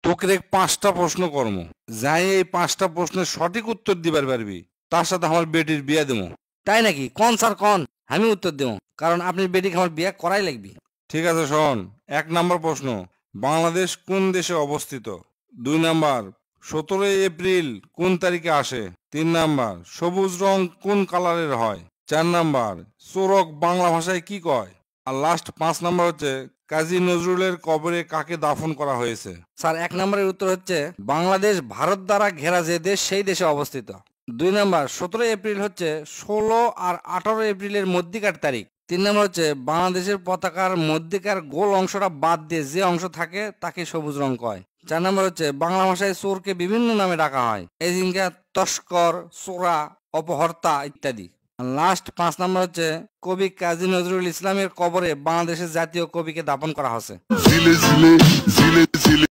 তোকে দেখ 5টা প্রশ্ন করম, যাই এই 5টা প্রশ্নের সঠিক উত্তর দিবার পারবি তার সাথে আমার বেটির বিয়ে দেবো। তাই নাকি? কোন স্যার কোন, আমি উত্তর দেবো, কারণ আপনি বেটিকে আমার বিয়ে করাই লাগবে। ঠিক আছে শোন, 1 নম্বর প্রশ্ন, বাংলাদেশ কোন দেশে অবস্থিত? 2 নম্বর, 17 এপ্রিল কোন তারিখে আসে? 3 নম্বর, সবুজ রং কোন কালারের হয়? 4 নম্বর, চোরক বাংলা ভাষায় কি কয়? আর লাস্ট 5 নম্বর হচ্ছে, কাজী নজরুলের কবরে কাকে দাফন করা হয়েছে? স্যার 1 নম্বরের উত্তর হচ্ছে বাংলাদেশ ভারত দ্বারা ঘেরা যে দেশ সেই দেশে অবস্থিত। 2 নম্বর, 17 এপ্রিল হচ্ছে 16 আর 18 এপ্রিলের মধ্যিকার তারিখ। 3 নম্বর হচ্ছে বাংলাদেশের পতাকার মধ্যিকার গোল অংশটা বাদ দিয়ে যে অংশ থাকে তাকে সবুজ রং কয়। 4 নম্বর হচ্ছে বাংলা ভাষায় চোরকে বিভিন্ন নামে ডাকা হয়, এজিঙ্কা, তস্কর, চোরা, অপহর্তা ইত্যাদি। লাস্ট 5 নম্বর হচ্ছে কবি কাজী নজরুল ইসলামের কবরে বাংলাদেশের জাতীয় কবিকে দাফন করা হয়েছে।